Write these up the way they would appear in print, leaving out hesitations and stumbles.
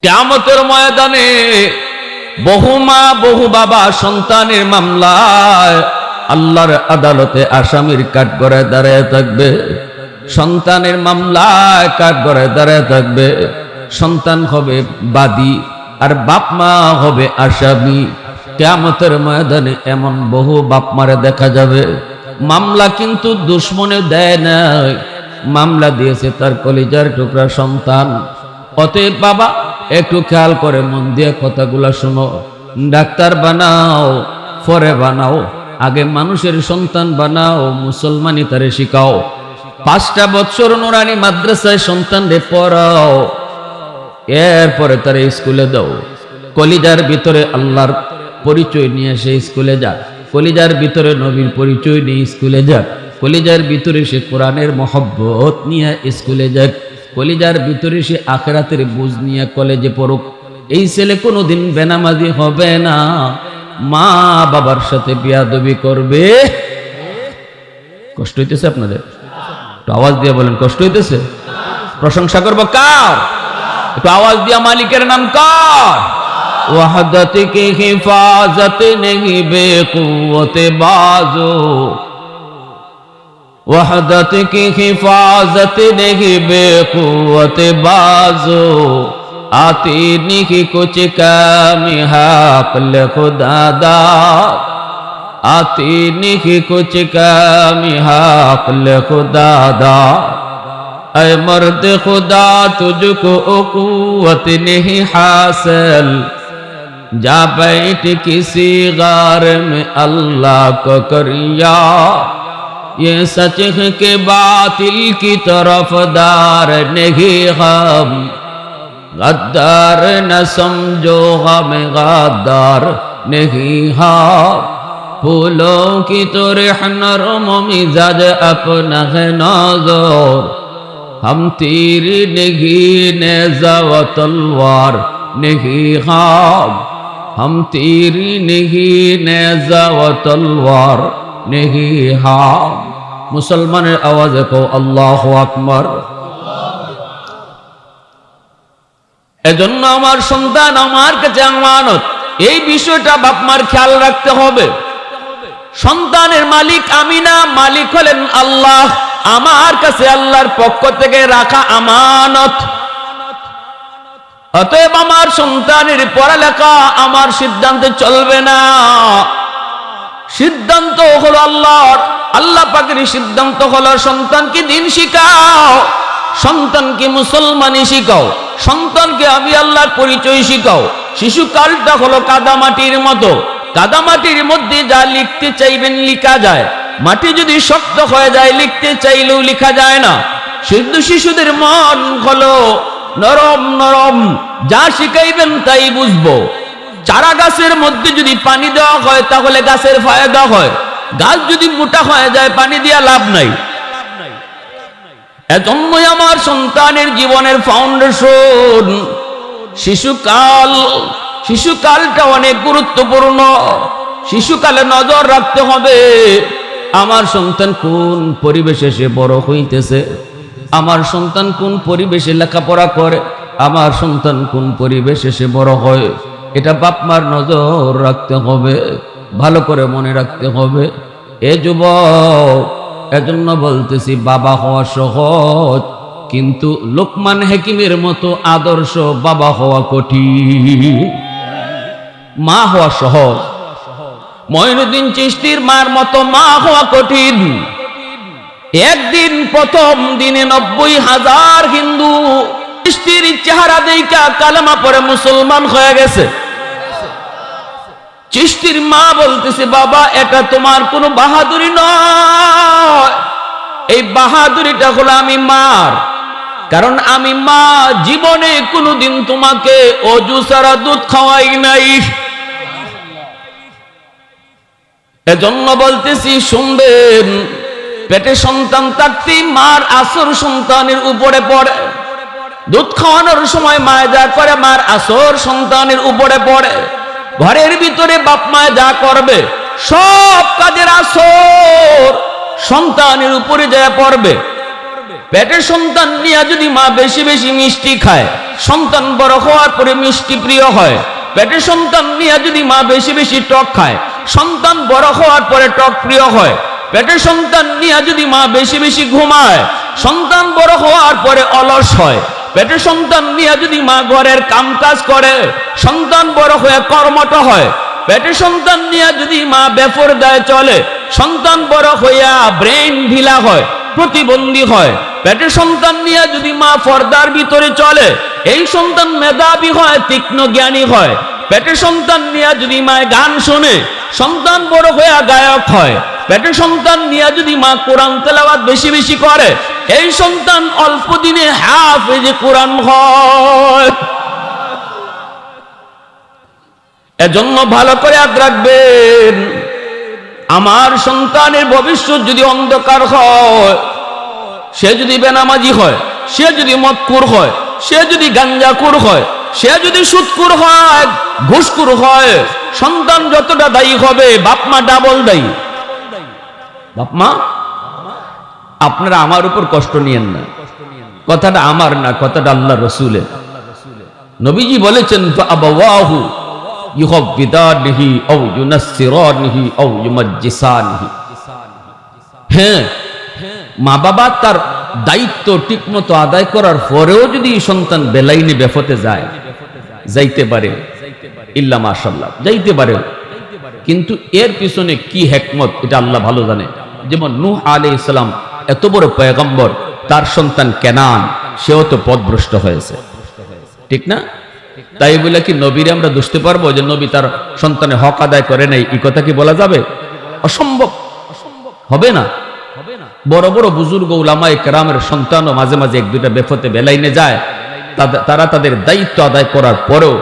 কিয়ামতের ময়দানে বহু মা বহু বাবা সন্তানের মামলায় আল্লাহর আদালতে আসামির কাঠগড়ায় দাঁড়ায় থাকবে। সন্তানের মামলায় কাঠগড়ায় দাঁড়ায় থাকবে। সন্তান হবে বাদী আর বাপ মা হবে আসামি। কিয়ামতের ময়দানে এমন বহু বাপ মারে দেখা যাবে, মামলা কিন্তু দুশ্মনে দেয় নাই, মামলা দিয়েছে তার কলিজার টুকরা সন্তান। অতএব বাবা একটু খেয়াল করে মন দিয়ে কথাগুলা শোনো। ডাক্তার বানাও পরে বানাও, আগে মানুষের সন্তান বানাও, মুসলমানি তারে শিখাও। 5টা বছর নুরানি মাদ্রাসায় সন্তানরে পড়াও, এরপরে তারে স্কুলে দাও। কলিজার ভিতরে আল্লাহর পরিচয় নিয়ে সে স্কুলে যাক, কলিজার ভিতরে নবীর পরিচয় নিয়ে স্কুলে যাক, কলিজার ভিতরে সে কোরআনের মহব্বত নিয়ে স্কুলে যাক, কলিজার ভিতরে সে আখিরাতের বুঝ নিয়ে কলেজে পড়ুক। এই ছেলে কোনোদিন বেনামাজি হবে না, মা বাবার সাথে বিয়াদবি করবে। কষ্ট হইতেছে আপনাদের? একটু আওয়াজ দিয়ে বলেন, কষ্ট হইতেছে? প্রশংসা করবো কার? একটু আওয়াজ দিয়া মালিকের নাম কার? ওয়াহদত কি হিফাজত নেহি বেকুওতে বাজো, वहदत की हिफाजत नहीं बेकुवत बाजो, आती नहीं कुछ कमी हक़ खुदा दा, आती नहीं कुछ कमी हक़ खुदा दा। ऐ मर्द खुदा तुझको कुव्वत नहीं हासिल, जा बैठ किसी गार में अल्लाह को करिया, ये सच है कि बातिल की तरफदार नहीं हम, गद्दार न समझो हम गद्दार नहीं हम, फूलों की तरह नरम मिजाज अपना है नज़र, हम तीर नहीं नेज़ा व तलवार नहीं हम, हम तीर नहीं नेज़ा व तलवार नहीं हम। मुसलमाনের আওয়াজে কও আল্লাহু আকবার। এজন্য আমার সন্তান আমার কাছে আমানত, এই বিষয়টা বাপ মার খেয়াল রাখতে হবে। সন্তানের মালিক আমি না, মালিক হলেন আল্লাহ। আমার কাছে আল্লাহর পক্ষ থেকে রাখা আমানত। অতএব আমার সন্তানের পড়ালেখা আমার সিদ্ধান্তে চলবে না, সিদ্ধান্ত হলো আল্লাহর। আল্লাহ পাকের সিদ্ধান্ত হলো সন্তানকে দিন শিখাও, সন্তানকে মুসলমানি শিখাও, সন্তানকে আমি আল্লাহর পরিচয় শিখাও। শিশুকালটা হলো কাদামাটির মতো, কাদামাটির মধ্যে যা লিখতে চাইবেন লিখা যায়, মাটি যদি শক্ত হয়ে যায় লিখতে চাইলেও লিখা যায় না। শিশুদের মন হলো নরম নরম, যা শিখাইবেন তাই বুঝবো। চারা গাছের মধ্যে যদি পানি দেওয়া হয় তাহলে গাছের ফায়দা হয়, গাছ যদি মোটা হয়ে যায় পানি দিয়া লাভ নাই। এজন্যই আমার সন্তানের জীবনের ফাউন্ডেশন শিশুকাল। শিশুকালটা অনেক গুরুত্বপূর্ণ। শিশুকালে নজর রাখতে হবে আমার সন্তান কোন পরিবেশে সে বড় হইতেছে, আমার সন্তান কোন পরিবেশে লেখাপড়া করে, আমার সন্তান কোন পরিবেশে সে বড় হয়। এটা বাপ মার নজর রাখতে হবে, ভালো করে মনে রাখতে হবে। এ যুবক, এজন্য বলতেছি বাবা হওয়া সহজ, কিন্তু লোকমান হাকিমের মতো আদর্শ বাবা হওয়া কঠিন। মা হওয়া সহজ, মঈনুদ্দিন চিশতির মার মতো মা হওয়া কঠিন। একদিন প্রথম দিনে 90,000 হিন্দু চিশতির চেহারা দেখা কালেমা পড়ে মুসলমান হয়ে গেছে। চিশতির মা বলতেছে, বাবা এটা তোমার কোনো বাহাদুরি নয়, এই বাহাদুরিটা হলো আমি মার। কারণ আমি মা জীবনে কোনোদিন তোমাকে অজু ছাড়া দুধ খাওয়াই নাই। এজন্য বলতেছি শুনবেন, পেটে সন্তান থাকতেই মার আসর সন্তানের উপরে পড়ে। দুধ খাওয়ানোর সময় মা যা করে মার আসর সন্তানের উপরে পড়ে। ঘরের ভিতরে বাপ মা যা করবে সব কাজের আসর সন্তানের উপরে যা পড়বে। পেটের সন্তান নিয়ে যদি মা বেশি বেশি মিষ্টি খায়, সন্তান বড় হওয়ার পরে মিষ্টি প্রিয় হয়। পেটের সন্তান নিয়ে যদি মা বেশি বেশি টক খায়, সন্তান বড় হওয়ার পরে টক প্রিয় হয়। পেটের সন্তান নিয়ে যদি মা বেশি বেশি ঘুমায়, সন্তান বড় হওয়ার পরে অলস হয়। পেটের সন্তান নিয়ে যদি মা ঘরের কামকাজ করে, সন্তান বড় হয়ে কর্মঠ হয়। পেটের সন্তান নিয়ে যদি মা বেপরদায় চলে, সন্তান বড় হইয়া ব্রেন ঢিলা হয়, প্রতিবন্ধী হয়। পেটের সন্তান নিয়ে যদি মা পর্দার ভিতরে চলে, এই সন্তান মেধাবী হয়, তীক্ষ্ণ জ্ঞানী হয়। পেটের সন্তান নিয়ে যদি মা গান শোনে, সন্তান বড় হইয়া গায়ক হয়। পেটের সন্তান নিয়ে যদি মা কোরআন তেলাওয়াত বেশি বেশি করে, এই সন্তান অল্প দিনে হাফেজ কোরআন হয়। এজন্য ভালো করে ইয়াদ রাখবেন, আমার সন্তানের ভবিষ্যৎ যদি অন্ধকার হয়, সে যদি বেনামাজি হয়, সে যদি মদখোর হয়, সে যদি গাঞ্জাখোর হয়, সে যদি সুদখোর হয়, ঘুষখোর হয়, সন্তান যতটা দায়ী হবে, বাপ মা ডাবল দায়ী। বাপ মা, আপনারা আমার উপর কষ্ট নিয়েন না, কথাটা আমার না, কথাটা আল্লাহ রসুলের। নবীজি বলেছেন, ফাআবাওয়াহু ইউহাব্বিদানিহি আও ইউনাসসিরানিহি আও ইউমাজ্জিসানিহি। হ্যাঁ, মা বাবা তার দায়িত্ব ঠিকমতো আদায় করার পরেও যদি সন্তান বেলাইনে বেফতে যায়, যাইতে পারে, ইল্লা মাশাআল্লাহ যাইতে পারে, কিন্তু এর পিছনে কি হিকমত এটা আল্লাহ ভালো জানে। যেমন নূহ আলাইহিস সালাম এত বড় পয়গম্বর, তার সন্তান কেনান, সেও তো পথভ্রষ্ট হয়েছে, ঠিক না? তাই বলে কি নবীরে আমরা বুঝতে পারবো যে নবী তার সন্তানের হক আদায় করে নাই? এই কথা কি বলা যাবে? অসম্ভব, হবে না। বড় বড় বুজুর্গ উলামায়ে কেরামের সন্তানও মাঝে মাঝে এক দুইটা বেফতে বেলাইনে যায়, তারা তাদের দায়িত্ব আদায় করার পরেও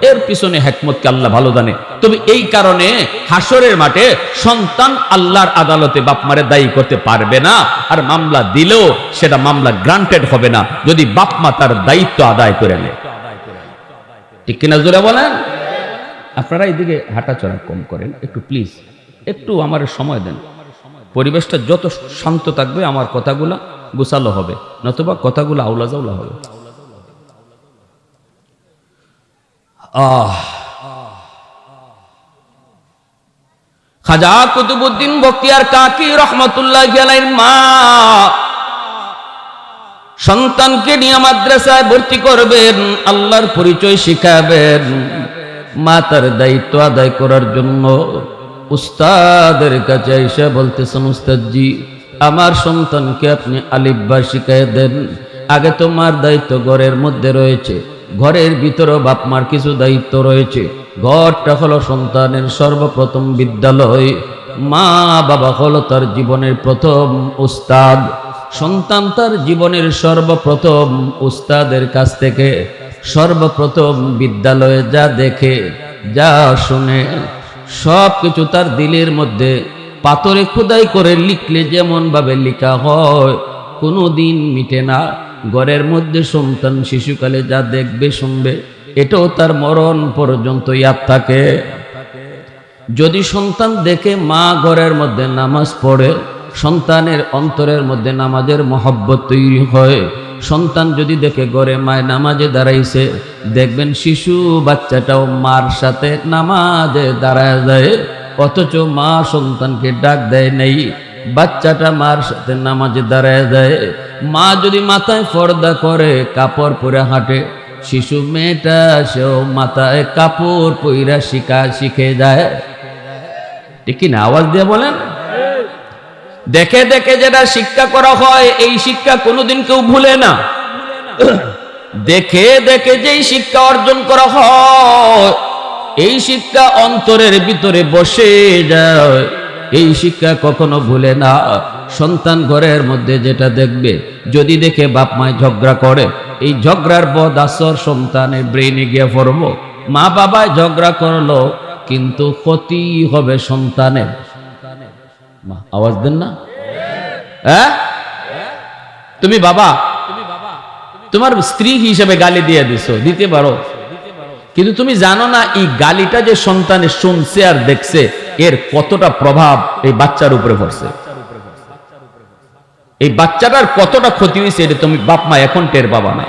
এর পিছনে হিকমতকে আল্লাহ ভালো জানে। তবে এই কারণে হাসরের মাঠে সন্তান আল্লাহর আদালতে বাপ মারে দায়ী করতে পারবে না, আর মামলা দিলেও সেটা মামলা গ্রান্টেড হবে না যদি বাপ মা তার দায়িত্ব আদায় করে নেয়। ঠিক কিনা জোরে বলেন? আপনারা এইদিকে হাঁটাচলা কম করেন একটু প্লিজ, একটু আমার সময় দেন। পরিবেশটা যত শান্ত থাকবে আমার কথাগুলা গোছালো হবে, নতুবা কথাগুলো আউলা জাউলা হবে। খাজা কুতুবউদ্দিন বখতিয়ার কাকি রহমতুল্লাহি আলাইহির মা সন্তানকে নিয়ে মাদ্রাসায় ভর্তি করবেন, আল্লাহর পরিচয় শিখাবেন। মা তার দায়িত্ব আদায় করার জন্য উস্তাদের কাছে এসে বলতেছেন, উস্তাদজি আমার সন্তানকে আপনি আলিফ বা শিখায় দেন। আগে তো মার দায়িত্ব ঘরের মধ্যে রয়েছে, ঘরের ভিতরেও বাপ মার কিছু দায়িত্ব রয়েছে। ঘরটা হলো সন্তানের সর্বপ্রথম বিদ্যালয়, মা বাবা হলো তার জীবনের প্রথম উস্তাদ। সন্তান তার জীবনের সর্বপ্রথম উস্তাদের কাছ থেকে সর্বপ্রথম বিদ্যালয়ে যা দেখে, যা শুনে, সব কিছু তার দিলের মধ্যে পাথরে খোদাই করে লিখলে যেমন ভাবে লেখা হয়, কোনো দিন মিটে না। ঘরের মধ্যে সন্তান শিশুকালে যা দেখবে শুনবে, এটাও তার মরণ পর্যন্ত ইয়াদ থাকে। যদি সন্তান দেখে মা ঘরের মধ্যে নামাজ পড়ে, সন্তানের অন্তরের মধ্যে নামাজের মহব্বত তৈরি হয়। সন্তান যদি দেখে ঘরে মায় নামাজে দাঁড়াইছে, দেখবেন শিশু বাচ্চাটাও মার সাথে নামাজে দাঁড়ায় যায়, অথচ মা সন্তানকে ডাক দেয় নেই, বাচ্চাটা মার সাথে নামাজে দাঁড়ায় যায়। মা যদি মাথায় পর্দা করে, কাপড় পরে হাঁটে, শিশু মেয়েটা সেও মাথায় কাপড় পইরা শিখে যায়। ঠিক কিনা? আওয়াজ দিয়ে বলেন। দেখে দেখে যেটা শিক্ষা করা হয়, এই শিক্ষা কোনোদিন কেউ ভুলে না। দেখে দেখে যেই শিক্ষা অর্জন করা হয়, এই শিক্ষা অন্তরের ভিতরে বসে যায়, এই শিক্ষা কখনো ভুলে না। সন্তান ঘরের মধ্যে যেটা দেখবে, যদি দেখে বাপ মায় ঝগড়া করে, এই ঝগড়ার বদ আসর সন্তানের ব্রেইনে গিয়ে পড়ব। মা বাবায় ঝগড়া করলো, কিন্তু ক্ষতি হবে সন্তানের। আওয়াজ দেন না? হ্যাঁ, তুমি বাবা তোমার স্ত্রী হিসেবে গালি দিয়ে দিছো, দিতে পারো, কিন্তু তুমি জানো না এই গালিটা যে সন্তানের শুনছে আর দেখছে, এর কতটা প্রভাব এই বাচ্চার উপরে পড়ছে। এই বাচ্চাটার কতটা ক্ষতি হয়েছে এটা তুমি বাপ মা এখন টের পাবা না।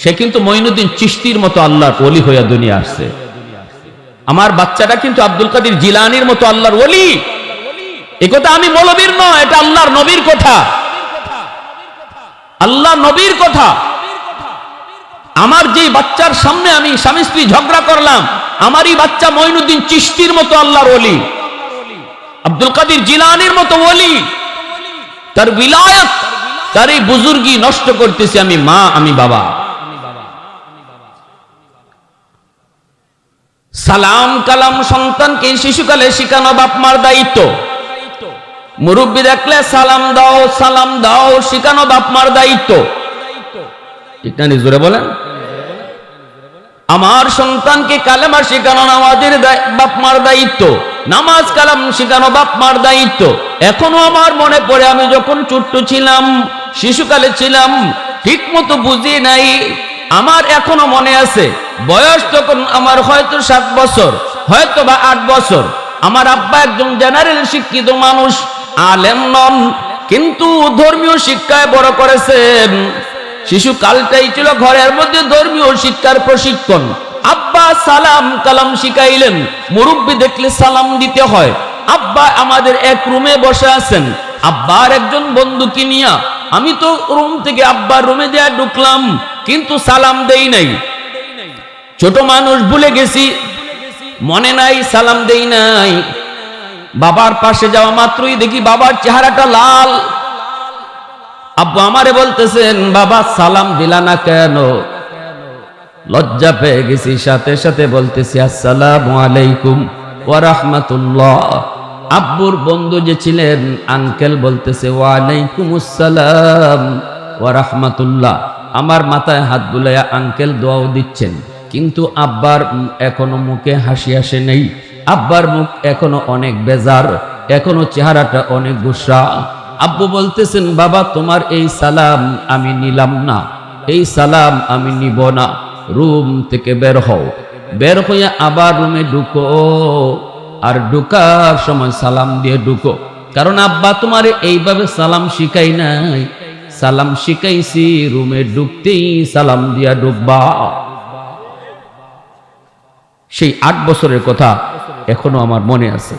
সে কিন্তু মঈনুদ্দিন চিশতির মতো আল্লাহর ওলি হইয়া দুনিয়া আসছে। আমার বাচ্চাটা কিন্তু আব্দুল কাদের জিলানির মতো আল্লাহর ওলি। এই কথা আমি মৌলবীর নয়, এটা আল্লাহর নবীর কথা, আল্লাহ নবীর কথা। আমার যে বাচ্চার সামনে আমি স্বামী স্ত্রী ঝগড়া করলাম, আমারই বাচ্চা মঈনুদ্দিন চিশতির মতো আল্লাহর ওলি, আব্দুল কাদের জিলানির মতো ওলি। তার বিলায়াত, তার এই বুজুর্গি নষ্ট করতেছি আমি মা, আমি বাবা। সালাম কালাম সন্তানকে শিশুকালে শিখানো বাপ মার দায়িত্ব। মুরব্বী দেখলে সালাম দাও, সালাম দাও শিখানো বাপ মার দায়িত্ব। ঠিক না? জোরে বলেন। আমার সন্তানকে কালেমা শেখানো নামাজের বাপ মার দায়িত্ব, নামাজ কালাম শেখানো বাপ মার দায়িত্ব। এখনো আমার মনে পড়ে, আমি যখন ছোট্ট ছিলাম, শিশুকালে ছিলাম, ঠিক মতো বুঝি নাই। আমার এখনো মনে আছে, বয়স তখন আমার হয়তো 7 বছর, হয়তো বা 8 বছর। আমার আব্বা একজন জেনারেল শিক্ষিত মানুষ, আলেম নন, কিন্তু ধর্মীয় শিক্ষায় বড় করেছেন। শিশুকালটাই ছিল ঘরের মধ্যে ধর্মীয় শিক্ষার প্রশিক্ষণ। আব্বা সালাম কালাম শিখাইলেন, মুরব্বী দেখলে সালাম দিতে হয়। আব্বা আমাদের এক রুমে বসে আছেন, আব্বার একজন বন্ধুকে নিয়ে আমি তো রুম থেকে আব্বার রুমে যা ঢুকলাম, কিন্তু সালাম দেই নাই। ছোট মানুষ ভুলে গেছি, মনে নাই, সালাম দেই নাই। বাবার পাশে যাওয়া মাত্রই দেখি বাবার চেহারাটা লাল। আব্বু আমারে বলতেছেন, বাবা সালাম দিলা না কেন? লজ্জা পেয়ে গেছি, সাথে সাথে বলতেছি আসসালামু আলাইকুম ওয়া রাহমাতুল্লাহ। আব্বুর বন্ধু যে ছিলেন আঙ্কেল বলতেছে ওয়া আলাইকুমুস সালাম ওয়া রাহমাতুল্লাহ। আমার মাথায় হাত বুলাইয়া আঙ্কেল দোয়াও দিচ্ছেন, কিন্তু আব্বার এখনো মুখে হাসি আসে নেই। আব্বার মুখ এখনো অনেক বেজার, এখনো চেহারাটা অনেক গুসরা। আব্বু বলতেছেন, বাবা তোমার এই সালাম আমি নিলাম না, এই সালাম আমি নিব না। রুম থেকে বের হও, বের হইয়া আবার রুমে ঢুকো, আর ঢুকার সময় সালাম দিয়ে ঢুকো। কারণ আব্বা তোমার এইভাবে সালাম শিখাই নাই, সালাম শিখাইছি রুমে ঢুকতেই সালাম দিয়া ঢুকবা। সেই 8 বছরের কথা এখনো আমার মনে আছে।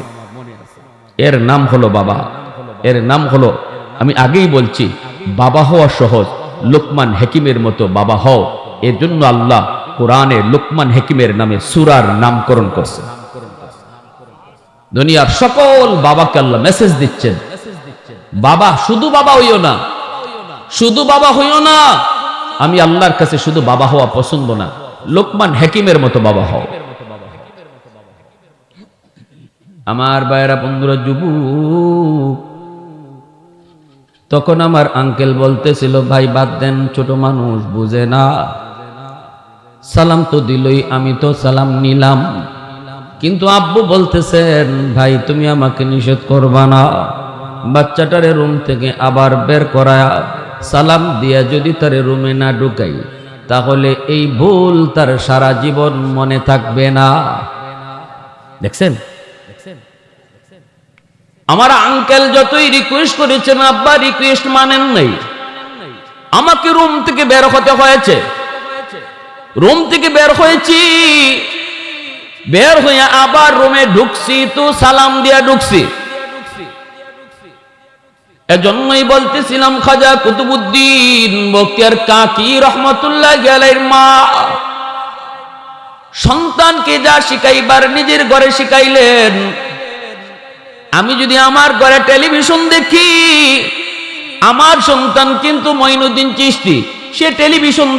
এর নাম হলো বাবা, এর নাম হলো, আমি আগেই বলছি, বাবা হওয়া সহজ, লোকমান হাকিমের মতো বাবা হও। এর জন্য আল্লাহ কোরআনে লোকমান হাকিমের নামে সূরার নামকরণ করছে। দুনিয়ার সকল বাবাকে আল্লাহ মেসেজ দিচ্ছেন, বাবা শুধু বাবা হইও না, শুধু বাবা হইও না। আমি আল্লাহর কাছে শুধু বাবা হওয়া পছন্দ না, লোকমান হাকিমের মতো বাবা হও। আমার ভাইয়েরা বন্ধুরা, যুবক, তখন আমার আঙ্কেল বলতেছিল, ভাই বাদ দেন, ছোট মানুষ বুঝে না, সালাম তো দিলই, আমি তো সালাম নিলাম। কিন্তু আব্বু বলতেছেন, ভাই তুমি আমাকে নিষেধ করবা না। বাচ্চাটারে রুম থেকে আবার বের করায়া সালাম দিয়া যদি তার রুমে না ঢুকাই, তাহলে এই ভুল তার সারা জীবন মনে থাকবে না। দেখছেন, আমার আঙ্কেল যতই রিকোয়েস্ট করেছেন, আব্বা রিকোয়েস্ট মানেন নাই। আমাকে রুম থেকে বের হতে হয়েছে, রুম থেকে বের হয়েছি, বের হয়ে আবার রুমে ঢুকছি, তো সালাম দিয়া ঢুকছি। এজন্যই বলতেছিলাম, খাজা কুতুবউদ্দিন বখতিয়ার কাকি রহমতুল্লাহি আলাইহির মা সন্তানকে যা শিখাইবার নিজের ঘরে শিখাইলেন। আমি যদি আমার ঘরে টেলিভিশন দেখি, আমার সন্তান কিন্তু মঈনুদ্দিন চিশতি, সে টেলিভিশন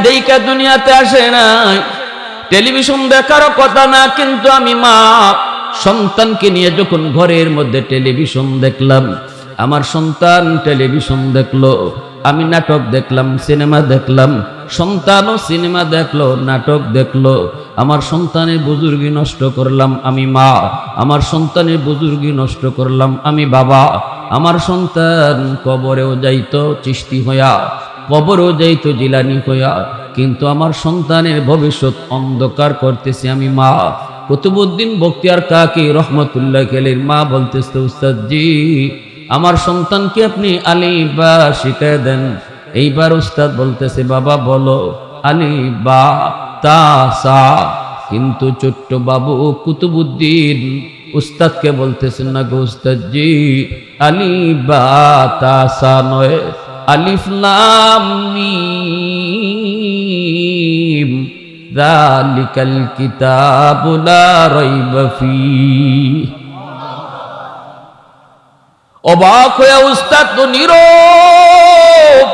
দেখা দুনিয়াতে আসে নাই, টেলিভিশন দেখারও কথা না। কিন্তু আমি মা সন্তানকে নিয়ে যখন ঘরের মধ্যে টেলিভিশন দেখলাম, আমার সন্তান টেলিভিশন দেখলো, আমি নাটক দেখলাম, সিনেমা দেখলাম, সন্তানও সিনেমা দেখলো, নাটক দেখলো। আমার সন্তানের বুজুর্গি নষ্ট করলাম আমি মা, আমার সন্তানের বুজুর্গি নষ্ট করলাম আমি বাবা। আমার সন্তান কবরেও যাইতো চিশতি হইয়া, কবরেও যাইতো জিলানি হইয়া, কিন্তু আমার সন্তানের ভবিষ্যৎ অন্ধকার করতেছি আমি মা। কুতুবউদ্দিন বখতিয়ার কাকি রহমতুল্লাহি আলাইহির মা বলতেছে, উস্তাদ জি আমার সন্তানকে আপনি আলিফ বা শিখিয়ে দেন। এইবার উস্তাদ বলতেছে, বাবা বলো আলিফ বা তা সা। কিন্তু ছোট্ট বাবু কুতুবুদ্দিন উস্তাদকে বলতেছেন, না গো উস্তাদ জি, আলিফ বা তা সা নয়, আলিফ লাম মিম যালিকাল কিতাবু লা রাইবা ফীহ। অবাক হয়ে উস্তাদ তো নীরব,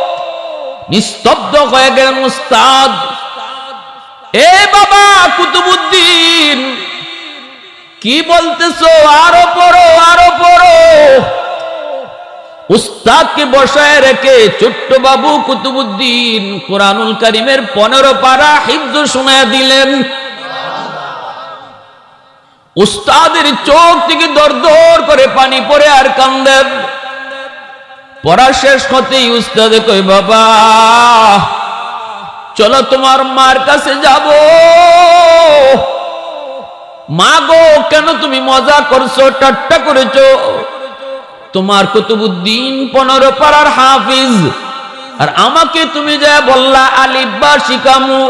নিস্তব্ধ হয়ে গেলেন। উস্তাদ, এ বাবা কুতুবুদ্দিন, কি বলতেছো? আরো পড়ো, আরো পড়ো। উস্তাদকে বসায় রেখে ছোট্ট বাবু কুতুবুদ্দিন কোরআনুল কারীমের 15 পারা হিফজ শোনায় দিলেন। উস্তাদের চোখ থেকে দরদর করে পানি পড়ে আর কান্দেন। পড়া শেষ হতেই উস্তাদে কই, বাবা চলো তোমার মার কাছে যাব। মা গো, কেন তুমি মজা করছো, ঠাট্টা করেছো? তোমার কুতুবুদ্দিন 15 পারার হাফিজ, আর আমাকে তুমি যা বললা আলিফ বা শিখামু।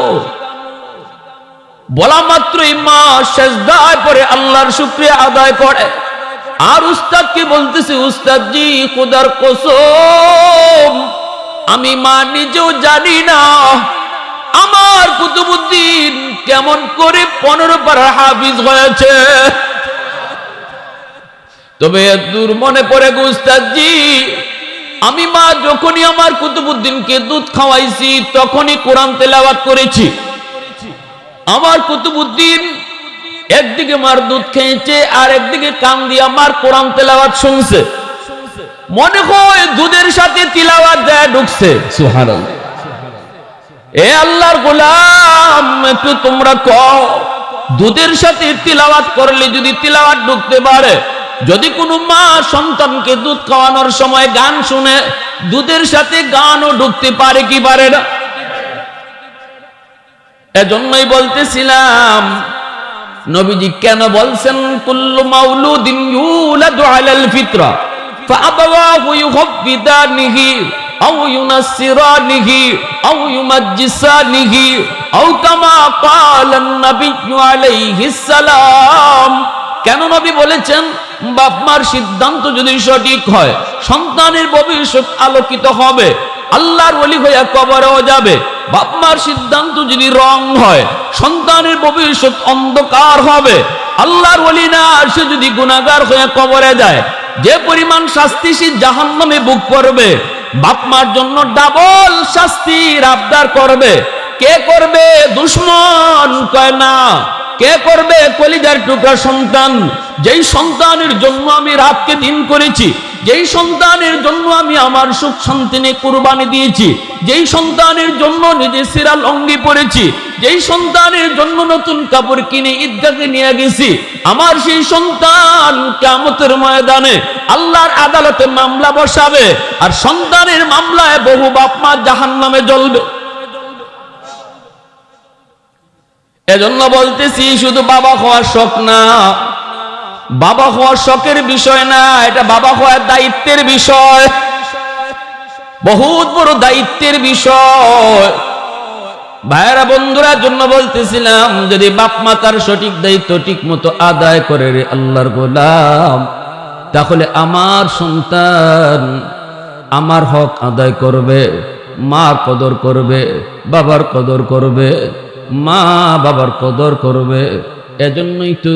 বলা মাত্রই মা সেজদায় পড়ে আল্লাহর শুকরিয়া আদায় করে। আর উস্তাদকে বলতেছে, উস্তাদ জি খোদার কসম, আমি মা নিজেও জানি না আমার কুতুবুদ্দিন কেমন করে 15 পারা হাফিজ হয়েছে। তবে দূর মনে পড়ে গো উস্তাদ জি, আমি মা যখনই আমার কুতুবুদ্দিনকে দুধ খাওয়াইছি তখনই কোরআন তেলাওয়াত করেছি। আমার কুতুবুদ্দিন একদিকে মার দুধ খেয়েছে আর একদিকে কান দিয়ে আমার কোরআন তেলাওয়াত শুনছে। মনে হয় দুধের সাথে তিলাওয়াত যায় ঢুকছে। সুবহানাল্লাহ। এ আল্লাহর গোলাম, একটু তোমরা কও, দুধের সাথে তিলাওয়াত করলে যদি তিলাওয়াত ঢুকতে পারে, যদি কোনো মা সন্তানকে দুধ খাওয়ানোর সময় গান শুনে, দুধের সাথে গানও ঢুকতে পারে কি পারে না? এজন্যই বলতেছিলাম, নবীজি কেন বলছেন কুল্লু মাউলুদিন ইউলাদু আলাল ফিতরা ফাআবাওয়াহু ইউহাব্বিদানিহি আও ইউনাসসিরানিহি আও ইউমাজ্জিসানিহি আও কামা ক্বালান নাবিয়্যু আলাইহিস সালাম। কেন নবী বলেছেন বাপ মার সিদ্ধান্ত যদি সঠিক হয় সন্তানের ভবিষ্যৎ আলোকিত হবে, আল্লাহর ওলি হয়ে কবরেও যাবে। বাপ মার সিদ্ধান্ত যদি রং হয় সন্তানের ভবিষ্যৎ অন্ধকার হবে। আল্লাহর ওলি না, সে যদি গুনাহগার হয়ে কবরে যায়, যে পরিমাণ শাস্তি সে জাহান্নামে ভোগ করবে, বাপ মার জন্য ডাবল শাস্তির আবদার করবে। কে করবে? দুশমন কয় না। কে করবে? কলিজার টুকরা সন্তান। যেই সন্তানের জন্য আমি রাতকে দিন করেছি, যেই সন্তানের জন্য আমি আমার সুখ শান্তি নিয়ে কুরবানি দিয়েছি, যেই সন্তানের জন্য নিজে সিরাল অঙ্গি পরেছি, যেই সন্তানের জন্য নতুন কাপড় কিনে ঈদগাহে নিয়ে গেছি, আমার সেই সন্তান কিয়ামতের ময়দানে আল্লাহর আদালতে মামলা বসাবে, আর সন্তানের মামলায় বহু বাপ মা জাহান্নামে জ্বলবে। এজন্য বলতেছি, শুধু বাবা হওয়ার শখ না, বাবা হওয়ার শখের বিষয় না, এটা বাবা হওয়ার দায়িত্বের বিষয়, বহুত বড় দায়িত্বের বিষয়। ভাইরা বন্ধুরা, জন্য বলতেছিলাম, যদি বাপ মা তার সঠিক দায়িত্ব ঠিক মতো আদায় করে রে আল্লাহর গোলাম, তাহলে আমার সন্তান আমার হক আদায় করবে, মা কদর করবে, বাবার কদর করবে, মা বাবার কদর করবে। এজন্যই তো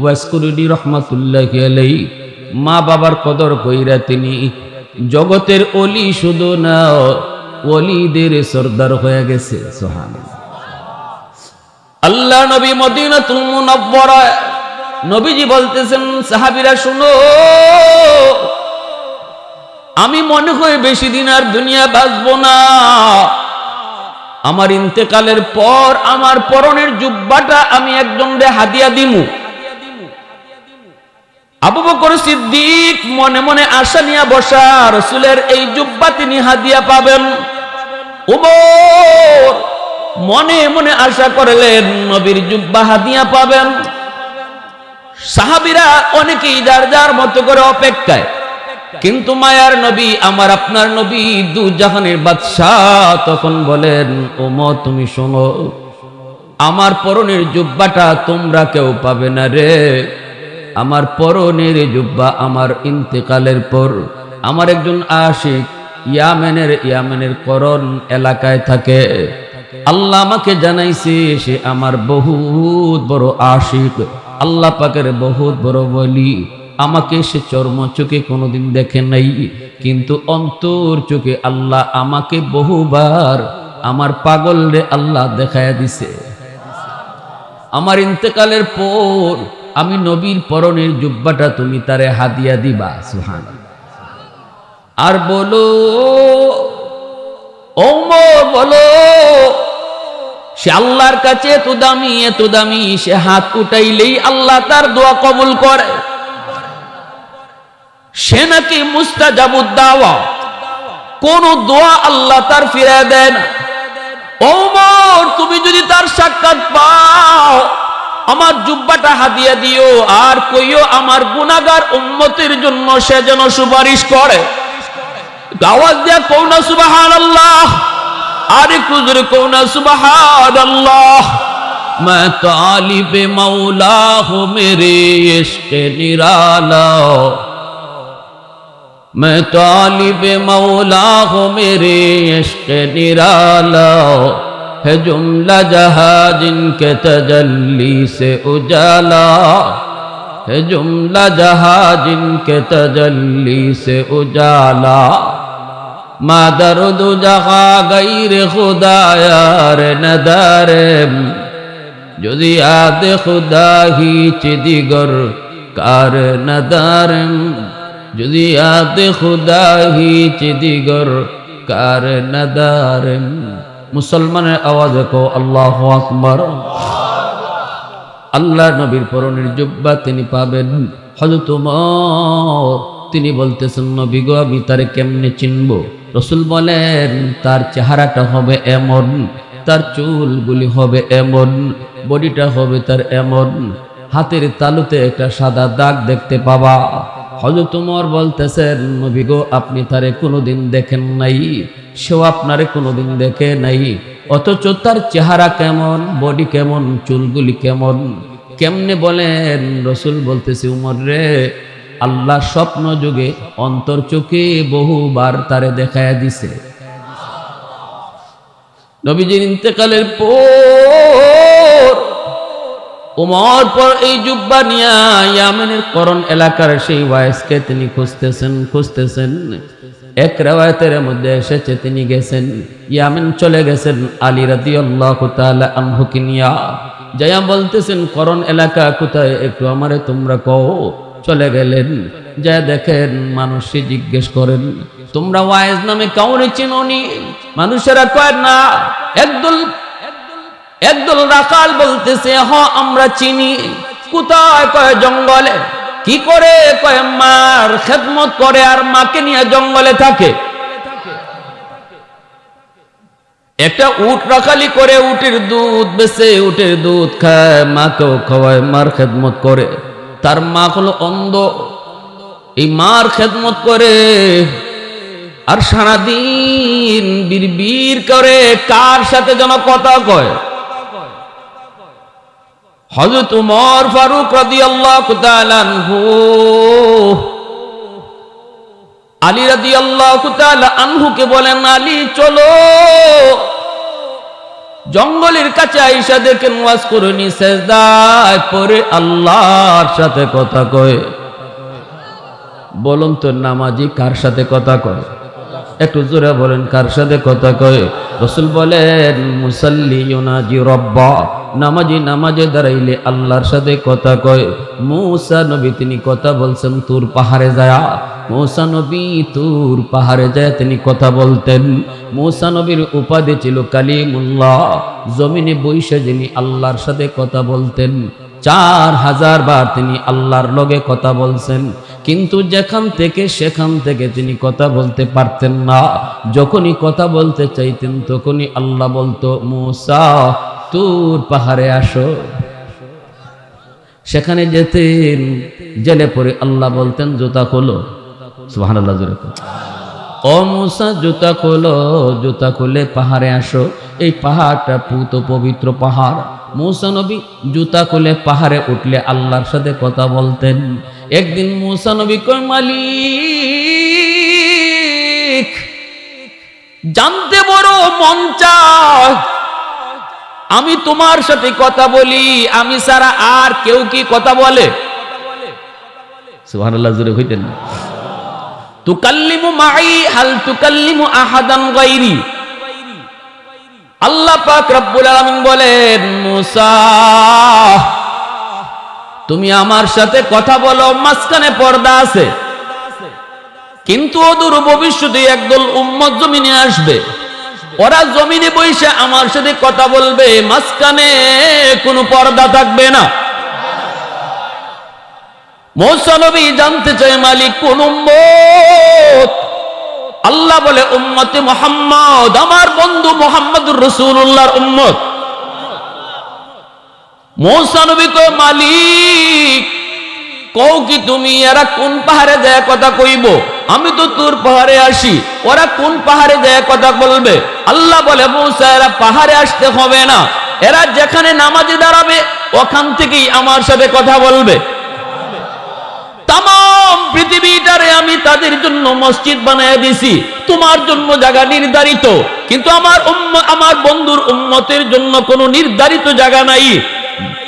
ওয়াসকুরুনি রহমাতুল্লাহি আলাইহি মা বাবার কদর কইরা তিনি জগতের অলি শুধু না, ওলিদের সরদার হয়ে গেছে। সুবহানাল্লাহ। আল্লাহ নবী মদিনাতুল মুনাওয়ারা, নবীজি বলতেছেন, সাহাবীরা শুনো, আমি মনে হয় বেশি দিন আর দুনিয়া বাঁচবো না। আমার ইন্তেকালের পর আমার পরনের জুব্বাটা আমি একজনকে হাদিয়া দিমু। আবু বকর সিদ্দিক মনে মনে আশা নিয়ে বসা, রাসূলের এই জুব্বা তিনি হাদিয়া পাবেন। ওমর মনে মনে আশা করলেন নবীর জুব্বা হাদিয়া পাবেন। সাহাবীরা অনেকেই যার যার মতো করে অপেক্ষায়। কিন্তু মায়ার নবী আমার আপনার নবী দু জাহানের বাদশাহ তখন বলেন ওমর তুমি শোনো, আমার পরনের জুব্বাটা তোমরা কেউ পাবে না রে। আমার পরনের জুব্বা আমার ইন্তেকালের পর আমার একজন আশিক ইয়ামেনের করন এলাকায় থাকে, আল্লাহ আমাকে জানাইছে সে আমার বহুত বড় আশিক, আল্লাহ পাকের বহুত বড় বলি। আমাকে সে চর্ম চোখে কোনোদিন দেখে নাই, কিন্তু অন্তর চোখে আল্লাহ আমাকে বহুবার আমার পাগল রে আল্লাহ দেখায়া দিছে। আমার ইন্তেকালের পর আমি নবীর পরনের জুব্বাটা তুমি তারে হাদিয়া দিবা। সুবহানাল্লাহ। আর বলো ওমর বলো, সে আল্লাহর কাছে এত দামি, সে হাত উঠাইলেই আল্লাহ তার দোয়া কবুল করে। সে নাকি মুস্তাজাবুদ দাওয়া, কোন দোয়া আল্লাহ তার ফিরায় দেয় না। ওমর তুমি যদি তার সাক্ষাৎ পাও আমার জুব্বাটা হাদিয়া দিও, আর কইও আমার গুনাহগার উম্মতের জন্য সে যেন সুপারিশ করে। আওয়াজ দিয়া কও না সুবহানাল্লাহ, আর একটু জোরে কও না সুবহানাল্লাহ। मैं तालिब मौला हूँ मेरे इश्क निराला, मैं तालिब मौला हूँ मेरे इश्क निराला, है जुमला जहां जिनके तजल्ली से उजाला, है जुमला जहां जिनके तजल्ली से उजाला, मादरुद जहां गैर खुदा यार नदारम, যদি আদে খুদা হিচ দিগর কার নদারম, যদি আদে খুদা হিচ দিগর কার নদারম। মুসলমানের আওয়াজে কো আল্লাহু আকবার। আল্লাহ নবীর পরনের জুব্বা তিনি পাবেন। হযরত ওমর তিনি বলতেছেন নবী গো আমি তারে কেমনে চিনব? রাসূল বলেন তার চেহারাটা হবে এমন, তার চুলগুলি হবে এমন, বডিটা হবে তার এমন, হাতের তালুতে একটা সাদা দাগ দেখতে পাবা। হযরত ওমর বলতেছেন নবী গো আপনি তারে কোনোদিন দেখেন নাই, সেও আপনারে কোনোদিন দেখে নাই, অথচ তার চেহারা কেমন, বডি কেমন, চুলগুলি কেমন, কেমনে বলেন? রাসূল বলতেছে উমর রে আল্লাহ স্বপ্ন যুগে অন্তর চোখে বহুবার তারে দেখায়া দিছে। নবীজির ইন্তেকালের পর ওমর পর এই জুব্বা নিয়া ইয়ামেনের করন এলাকার সেই ওয়াইসকে তিনি খুঁজতেছেন। এক রিওয়ায়াতের মধ্যে এসেছে তিনি গেছেন ইয়ামেন, চলে গেছেন আলী রাদিয়াল্লাহু তাআলা আনহুকে নিয়া, যাইয়া বলতেছেন করন এলাকা কোথায় একটু আমারে তোমরা কও। চলে গেলেন, যা দেখেন মানুষে জিজ্ঞেস করেন তোমরা ওয়াইজ নামে কাউরে চিনোনি? মানুষেরা কয় না। একদল রাখাল বলতেছে হ আমরা চিনি। কোথায়? কয় জঙ্গলে। কি করে? কয় মার খেদমত করে আর মাকে নিয়ে জঙ্গলে থাকে। একটা উট রাখালি করে, উটের দুধ বেচে, উটের দুধ খায়, মাকেও খাওয়ায়, মার খেদমত করে। তার মা হলো অন্ধ, এই মার খেদমত করে আর সারাদিন বিড়বিড় করে কার সাথে যেন কথা কয়। হযরত ওমর ফারুক রাদিয়াল্লাহু তাআলা আনহু আলী রাদিয়াল্লাহু তাআলা আনহুকে বলেন আলী চলো। জঙ্গলের কাছে আইসা দেখেন ওয়াজ করনি, সেজদায় পড়ে আল্লাহর সাথে কথা কয়। বলুন তো নামাজি কার সাথে কথা কয়? একটু জোরে বলেন কার সাথে কথা কয়? রাসূল বলেন মুসাল্লি ইউনাজি রাব্বা, নামাজি নামাজে দাঁড়াইলে আল্লাহর সাথে কথা কয়। মূসা নবী তিনি কথা বলছেন তুর পাহাড়ে যায়। মূসা নবী তুর পাহাড়ে যায় তিনি কথা বলতেন। মূসা নবীর উপাধি ছিল কালিমুল্লাহ, জমিনে বৈশে যিনি আল্লাহর সাথে কথা বলতেন। 4000 বার তিনি আল্লাহর লগে কথা বলছেন, কিন্তু যেখান থেকে সেখান থেকে তিনি কথা বলতে পারতেন না। যখনই কথা বলতে চাইতেন তখনই আল্লাহ বলতো মূসা তুর পাহাড়ে আসো। সেখানে যেতেন, জেলে পড়ে আল্লাহ বলতেন জুতা খোলো। সুবহানাল্লাহ জোরে কর। ও মুসা জুতা খোলো, জুতা খুলে পাহাড়ে আসো। এই পাহাড়টা পুত পবিত্র পাহাড়। মুসা নবী জুতা খুলে পাহাড়ে উঠলে আল্লাহর সাথে কথা বলতেন। একদিন মুসা নবী কয়, মালিক জানতে বড় মন চায়, আমি তোমার সাথে কথা বলি, আমি ছাড়া আর কেউ কি কথা বলে? সুবহানাল্লাহ জোরে হইতেন না। তুকাল্লিমু মাই হাল তুকাল্লিমু আহাদান গায়রি। আল্লাহ পাক রব্বুল আলামিন বলেন, মুসা তুমি আমার সাথে কথা বলো, মাঝখানে পর্দা আছে, কিন্তু অদূর ভবিষ্যতে একদল উম্মত জমিনে আসবে, ওরা জমিনে বসে আমার সাথে কথা বলবে, মাঝখানে কোনো পর্দা থাকবে না। মুসা নবী জানতে চায়, মালিক কোন উম্মত? আল্লাহ বলে, উম্মতে মুহাম্মদ, আমার বন্ধু মুহাম্মদুর রাসূলুল্লাহর উম্মত। মুসা নবী কয়, মালিক কও কি তুমি, এরা কোন পাহাড়ে যায় কথা কইব? আমি তো তোর পাহাড়ে আসি, ওরা কোন পাহাড়ে যায় কথা বলবে? আল্লাহ বলে, মুসা এরা পাহাড়ে আসতে হবে না, এরা যেখানে নামাজে দাঁড়াবে ওখান থেকেই আমার সাথে কথা বলবে। তামাম পৃথিবীটারে আমি তাদের জন্য মসজিদ বানায় দিছি, তোমার জন্য জায়গা নির্ধারিত, কিন্তু আমার বন্ধুর উম্মতের জন্য কোনো নির্ধারিত জায়গা নাই।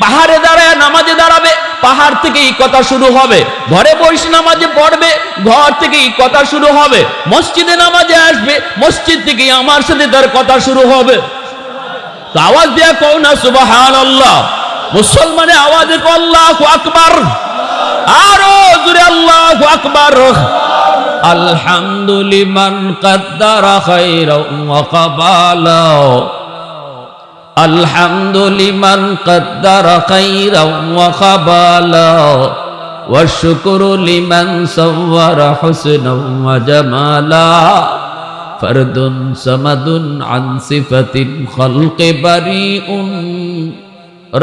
পাহাড়ে দাঁড়ায় নামাজে দাঁড়াবে, পাহাড় থেকেই কথা শুরু হবে। ঘরে বসে নামাজে পড়বে, ঘর থেকেই কথা শুরু হবে। মসজিদে নামাজে আসবে, মসজিদ থেকেই আমার সাথে তার কথা শুরু হবে। তো আওয়াজ দিয়া কও না সুবহানাল্লাহ। মুসলমানের আওয়াজে কও আল্লাহু আকবার, আরো জোরে আল্লাহু আকবার। আলহামদুলিমান কাদ্দারা খায়রান ওয়া কাবালা, আলহামদুলিমান কাদ্দারা খায়রান ওয়া কাবালা, ওয়া শুকরু লিমান সাওয়ারা হুসনান ওয়া জামালা, ফারদুন সামাদুন আন সিফাতিন খালকি বারিউন,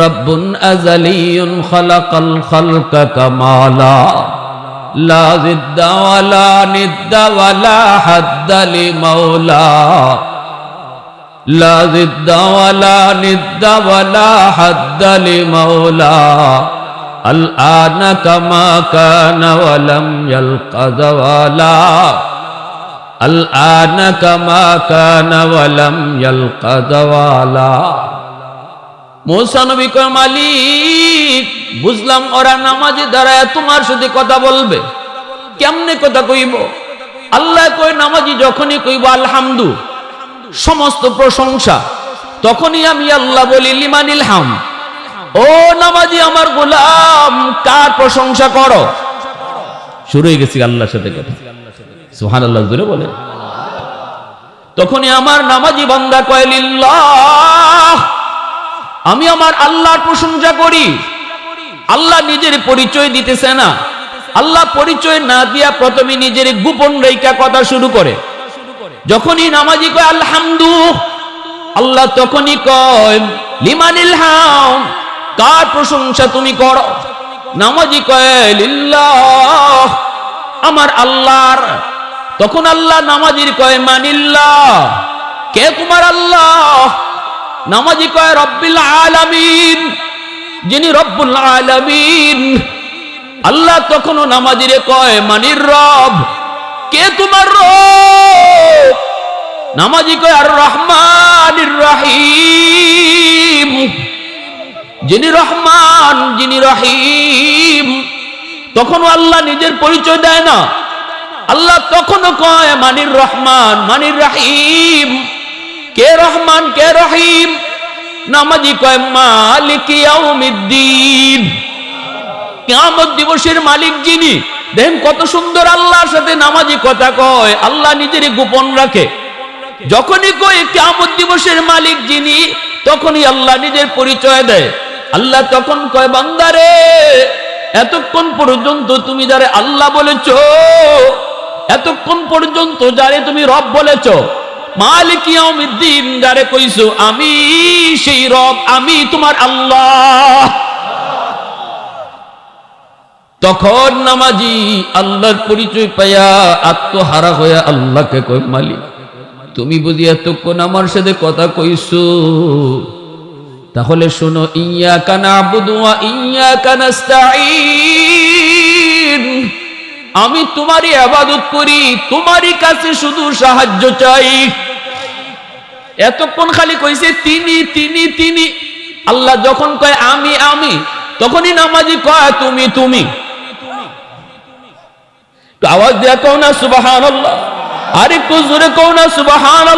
রব্বুন আযালিয়ুন খালাকাল খালকা কামালা, লা জিদ্দা ওয়ালা নিদ্দা ওয়ালা হাদ্দা লিমাওলা, লা জিদ্দা ওয়ালা নিদ্দা ওয়ালা হাদ্দা লিমাওলা, আল আনা কামা কানা ওয়া লাম ইয়ালকা যাওয়ালা, আল আনা কামা কানা ওয়া লাম ইয়ালকা যাওয়ালা। মুসা নবী কয়, মালিক বুঝলাম ওরা নামাজে দাঁড়ায় তোমার সাথে কথা বলবে, কেমনে কথা কইব? আল্লাহ কয়, নামাজি যখনই কইব আলহামদু, সমস্ত প্রশংসা, তখনই আমি আল্লাহ বলি লিমানিল হাম, ও নামাজি আমার গোলাম কার প্রশংসা করো? শুরু হয়ে গেছি আল্লাহর সাথে কথা। সুবহানাল্লাহ জোরে বলে। তখনই আমার নামাজি বান্দা কয়, লিল্লাহ, আমি আমার আল্লাহর প্রশংসা করি। আল্লাহ নিজের পরিচয় দিতেছে না, আল্লাহ পরিচয় না দিয়া প্রথমে নিজের গোপন রেখা কথা শুরু করে। যখনই নামাজি কয় আলহামদু, আল্লাহ তখনই কয় লিমানিল হাম, কার প্রশংসা তুমি করো? নামাজি কয় লিল্লাহ, আমার আল্লাহর। তখন আল্লাহ নামাজির কয় মানিল্লাহ, কে তোমার আল্লাহ? নামাজি কয় রব্বিল আলামিন, যিনি রব্বুল আলামিন। আল্লাহ তখনও নামাজিরে কয় মানির রব, কে তোমার রব? নামাজি কয় আর রহমানির রহিম, যিনি রহমান যিনি রহিম। তখনও আল্লাহ নিজের পরিচয় দেয় না, আল্লাহ তখনও কয় মানির রহমান মানির রহিম। কে রহমান কে রহিম? নামাজি কয় মালিক ইয়াউমিদ্দিন, কিয়ামত দিবসের মালিক যিনি। দেখেন কত সুন্দর আল্লাহর সাথে নামাজি কথা কয়, আল্লাহ নিজের গোপন রাখে। যখনই কয় কিয়ামত দিবসের মালিক যিনি, তখনই আল্লাহ নিজের পরিচয় দেয়। আল্লাহ তখন কয় বান্দারে, এতক্ষণ পর্যন্ত তুমি যারে আল্লাহ বলেছো, এতক্ষণ পর্যন্ত যারে তুমি রব বলেছো, মালিক ইয়াউমিদ্দিন যারে কইছো, আমি সেই রব, আমি তোমার আল্লাহ। তখন নামাজি আল্লাহর পরিচয় পাইয়া আত্মহারা হইয়া আল্লাহকে কই, মালিক তুমি বুঝি এতক্ষণ আমার সাথে কথা কইছো, তাহলে শোনো, ইয়্যাকা না'বুদু ওয়া ইয়্যাকা নাস্তাঈন, আমি তোমারই ইবাদত করি, তোমারই কাছে শুধু সাহায্য চাই। এতক্ষণ খালি কইছে তিনি তিনি তিনি, আল্লাহ যখন কয় আমি আমি, তখনই নামাজি কয় তুমি তুমি। আওয়াজ দিয়া কও না সুবহানাল্লাহ, আর একটু জোরে কও না সুবহানাল্লাহ।